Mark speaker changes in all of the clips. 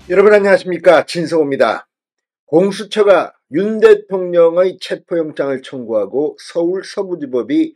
Speaker 1: 여러분 안녕하십니까, 진성호입니다. 공수처가 윤 대통령의 체포영장을 청구하고 서울 서부지법이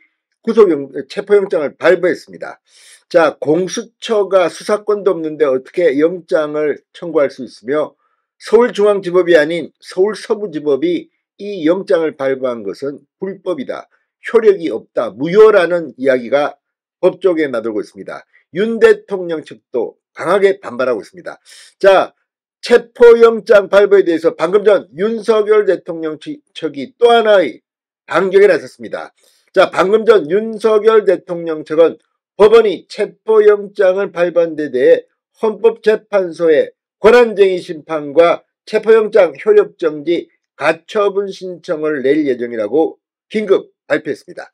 Speaker 1: 체포영장을 발부했습니다. 자, 공수처가 수사권도 없는데 어떻게 영장을 청구할 수 있으며 서울중앙지법이 아닌 서울 서부지법이 이 영장을 발부한 것은 불법이다, 효력이 없다, 무효라는 이야기가 법조계에 나돌고 있습니다. 윤 대통령 측도 강하게 반발하고 있습니다. 자, 체포영장 발부에 대해서 방금 전 윤석열 대통령 측이 또 하나의 반격에 나섰습니다. 자, 방금 전 윤석열 대통령 측은 법원이 체포영장을 발부한 데 대해 헌법재판소에 권한쟁의 심판과 체포영장 효력정지 가처분 신청을 낼 예정이라고 긴급 발표했습니다.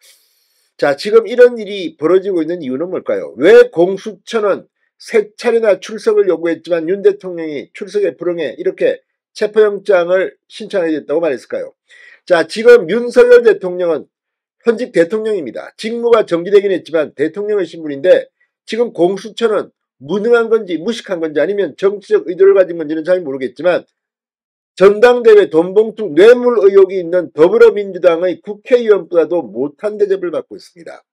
Speaker 1: 자, 지금 이런 일이 벌어지고 있는 이유는 뭘까요? 왜 공수처는 세 차례나 출석을 요구했지만 윤 대통령이 출석에 불응해 이렇게 체포영장을 신청하게 됐다고 말했을까요? 자, 지금 윤석열 대통령은 현직 대통령입니다. 직무가 정지되긴 했지만 대통령의 신분인데 지금 공수처는 무능한 건지 무식한 건지 아니면 정치적 의도를 가진 건지는 잘 모르겠지만 전당대회 돈봉투 뇌물 의혹이 있는 더불어민주당의 국회의원보다도 못한 대접을 받고 있습니다.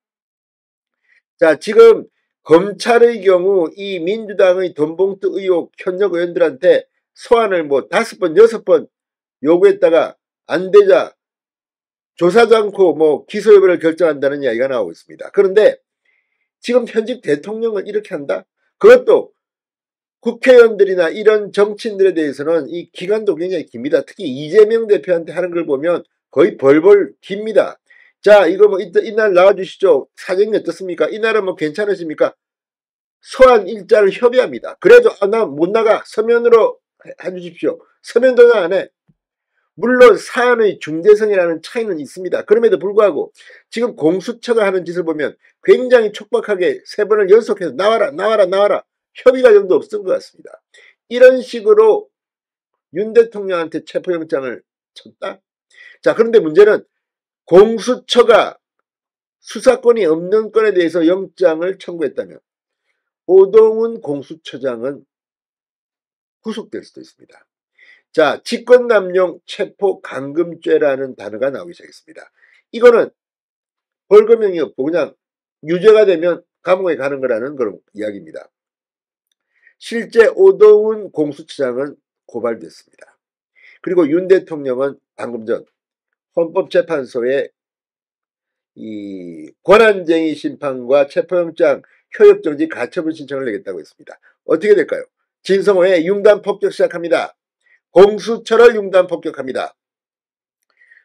Speaker 1: 자, 지금 검찰의 경우 이 민주당의 돈봉투 의혹 현역 의원들한테 소환을 5번, 6번 요구했다가 안 되자 조사도 않고 기소 여부를 결정한다는 이야기가 나오고 있습니다. 그런데 지금 현직 대통령은 이렇게 한다? 그것도 국회의원들이나 이런 정치인들에 대해서는 이 기간도 굉장히 깁니다. 특히 이재명 대표한테 하는 걸 보면 거의 벌벌 깁니다. 자, 이거 이날 나와주시죠. 사정이 어떻습니까? 이날은 괜찮으십니까? 소환 일자를 협의합니다. 그래도 나 못 나가. 서면으로 해주십시오. 서면도 안 해. 물론 사안의 중대성이라는 차이는 있습니다. 그럼에도 불구하고 지금 공수처가 하는 짓을 보면 굉장히 촉박하게 3번을 연속해서 나와라 협의가 정도 없은 것 같습니다. 이런 식으로 윤 대통령한테 체포영장을 쳤다? 자, 그런데 문제는 공수처가 수사권이 없는 건에 대해서 영장을 청구했다면 오동훈 공수처장은 구속될 수도 있습니다. 자, 직권남용 체포감금죄라는 단어가 나오기 시작했습니다. 이거는 벌금형이 없고 그냥 유죄가 되면 감옥에 가는 거라는 그런 이야기입니다. 실제 오동훈 공수처장은 고발됐습니다. 그리고 윤 대통령은 방금 전 헌법재판소에 이 권한쟁의 심판과 체포영장 효력정지 가처분 신청을 내겠다고 했습니다. 어떻게 될까요? 진성호의 융단 폭격 시작합니다. 공수처를 융단 폭격합니다.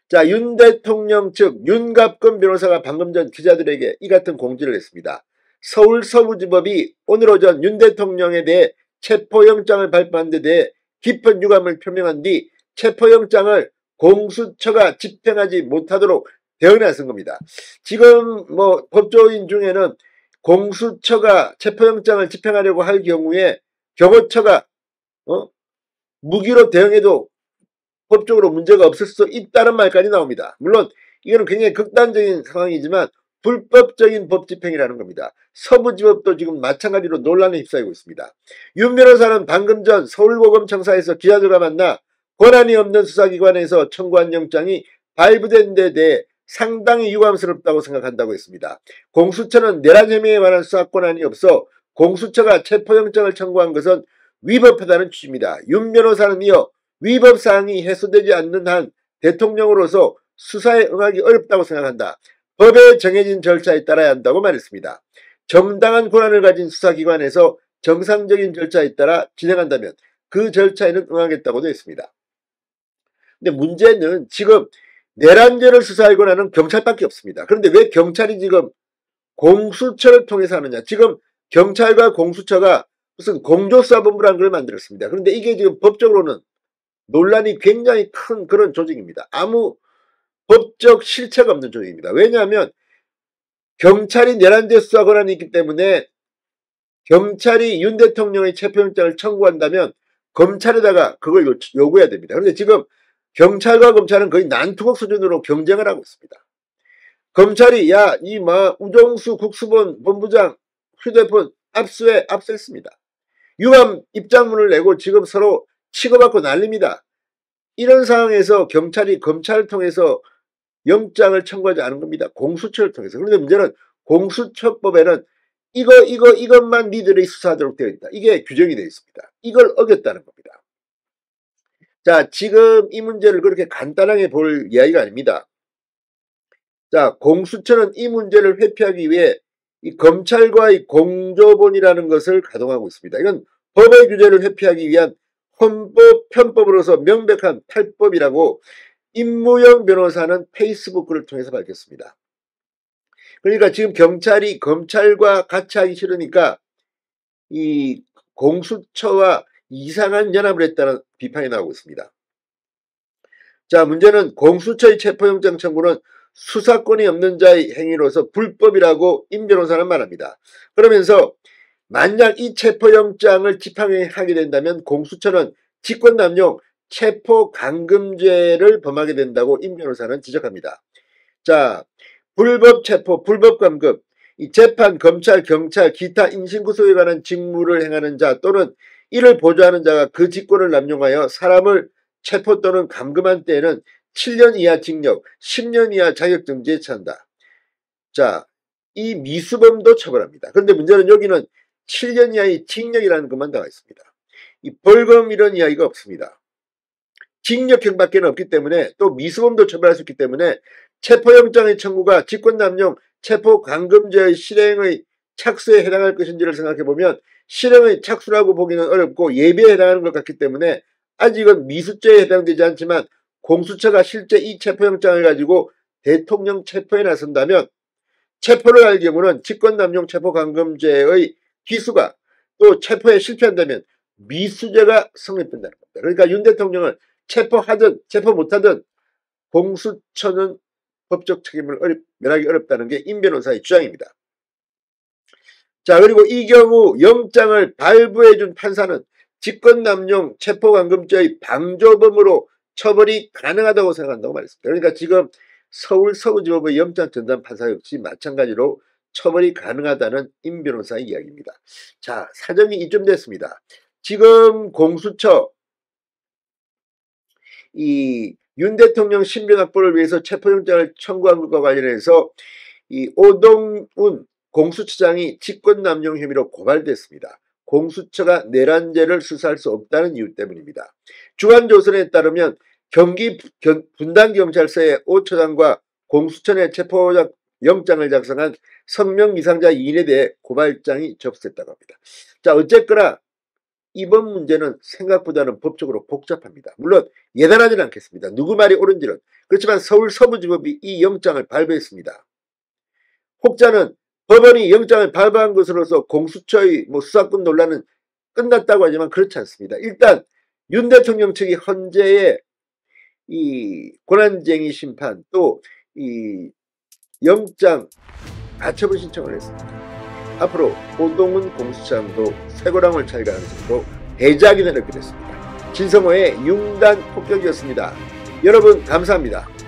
Speaker 1: 자, 윤 대통령 측 윤갑근 변호사가 방금 전 기자들에게 이 같은 공지를 했습니다. 서울 서부지법이 오늘 오전 윤 대통령에 대해 체포영장을 발부한 데 대해 깊은 유감을 표명한 뒤 체포영장을 공수처가 집행하지 못하도록 대응에 나선 겁니다. 지금 법조인 중에는 공수처가 체포영장을 집행하려고 할 경우에 경호처가 무기로 대응해도 법적으로 문제가 없을 수 있다는 말까지 나옵니다. 물론 이거는 굉장히 극단적인 상황이지만 불법적인 법 집행이라는 겁니다. 서부지법도 지금 마찬가지로 논란에 휩싸이고 있습니다. 윤 변호사는 방금 전 서울고검청사에서 기자들과 만나 권한이 없는 수사기관에서 청구한 영장이 발부된 데 대해 상당히 유감스럽다고 생각한다고 했습니다. 공수처는 내란 혐의에 관한 수사 권한이 없어 공수처가 체포영장을 청구한 것은 위법하다는 취지입니다. 윤 변호사는 이어 위법사항이 해소되지 않는 한 대통령으로서 수사에 응하기 어렵다고 생각한다. 법에 정해진 절차에 따라야 한다고 말했습니다. 정당한 권한을 가진 수사기관에서 정상적인 절차에 따라 진행한다면 그 절차에는 응하겠다고도 했습니다. 근데 문제는 지금 내란죄를 수사할 권한은 경찰밖에 없습니다. 그런데 왜 경찰이 지금 공수처를 통해서 하느냐? 지금 경찰과 공수처가 무슨 공조사본부라는 걸 만들었습니다. 그런데 이게 지금 법적으로는 논란이 굉장히 큰 그런 조직입니다. 아무 법적 실체가 없는 조직입니다. 왜냐하면 경찰이 내란죄 수사 권한이 있기 때문에 경찰이 윤 대통령의 체포영장을 청구한다면 검찰에다가 그걸 요구해야 됩니다. 그런데 지금 경찰과 검찰은 거의 난투극 수준으로 경쟁을 하고 있습니다. 검찰이 우정수 국수본 본부장 휴대폰 압수했습니다. 유감 입장문을 내고 지금 서로 치고받고 난립니다. 이런 상황에서 경찰이 검찰을 통해서 영장을 청구하지 않은 겁니다. 공수처를 통해서. 그런데 문제는 공수처법에는 이것만 니들이 수사하도록 되어 있다. 이게 규정이 되어 있습니다. 이걸 어겼다는 겁니다. 자, 지금 이 문제를 그렇게 간단하게 볼 이야기가 아닙니다. 자, 공수처는 이 문제를 회피하기 위해 이 검찰과의 공조본이라는 것을 가동하고 있습니다. 이건 법의 규제를 회피하기 위한 헌법 편법으로서 명백한 탈법이라고 임무영 변호사는 페이스북을 통해서 밝혔습니다. 그러니까 지금 경찰이 검찰과 같이 하기 싫으니까 이 공수처와 이상한 연합을 했다는 비판이 나오고 있습니다. 자, 문제는 공수처의 체포영장 청구는 수사권이 없는 자의 행위로서 불법이라고 임 변호사는 말합니다. 그러면서 만약 이 체포영장을 집행하게 된다면 공수처는 직권남용 체포감금죄를 범하게 된다고 임 변호사는 지적합니다. 자, 불법 체포, 불법 감금, 이 재판, 검찰, 경찰, 기타 인신구속에 관한 직무를 행하는 자 또는 이를 보조하는 자가 그 직권을 남용하여 사람을 체포 또는 감금한 때에는 7년 이하 징역, 10년 이하 자격정지에 처한다. 자, 이 미수범도 처벌합니다. 그런데 문제는 여기는 7년 이하의 징역이라는 것만 나와 있습니다. 이 벌금 이런 이야기가 없습니다. 징역형밖에 없기 때문에 또 미수범도 처벌할 수 있기 때문에 체포영장의 청구가 직권남용 체포감금죄의 실행의 착수에 해당할 것인지를 생각해보면 실행의 착수라고 보기는 어렵고 예비에 해당하는 것 같기 때문에 아직은 미수죄에 해당되지 않지만 공수처가 실제 이 체포영장을 가지고 대통령 체포에 나선다면 체포를 할 경우는 직권남용 체포감금죄의 기수가 또 체포에 실패한다면 미수죄가 성립된다는 겁니다. 그러니까 윤 대통령을 체포하든 체포 못하든 공수처는 법적 책임을 면하기 어렵다는 게 임 변호사의 주장입니다. 자, 그리고 이 경우 영장을 발부해준 판사는 직권남용 체포감금죄의 방조범으로 처벌이 가능하다고 생각한다고 말했습니다. 그러니까 지금 서울 서부지법의 영장 전담 판사 역시 마찬가지로 처벌이 가능하다는 임 변호사의 이야기입니다. 자, 사정이 이쯤 됐습니다. 지금 공수처 이 윤 대통령 신변 확보를 위해서 체포영장을 청구한 것과 관련해서 이 오동훈 공수처장이 직권남용 혐의로 고발됐습니다. 공수처가 내란죄를 수사할 수 없다는 이유 때문입니다. 주간조선에 따르면 경기 분당경찰서의 오 처장과 공수처 내 체포영장을 작성한 성명 이상자 2인에 대해 고발장이 접수됐다고 합니다. 자, 어쨌거나 이번 문제는 생각보다는 법적으로 복잡합니다. 물론 예단하지는 않겠습니다. 누구 말이 옳은지는. 그렇지만 서울 서부지법이 이 영장을 발부했습니다. 혹자는 법원이 영장을 발부한 것으로서 공수처의 수사권 논란은 끝났다고 하지만 그렇지 않습니다. 일단 윤 대통령 측이 헌재에 이 권한쟁의 심판 또 이 영장 가처분 신청을 했습니다. 앞으로 오동훈 공수처장도 쇠고랑을 찰 가능성도 배제하기는 어렵게 됐습니다. 진성호의 융단 폭격이었습니다. 여러분 감사합니다.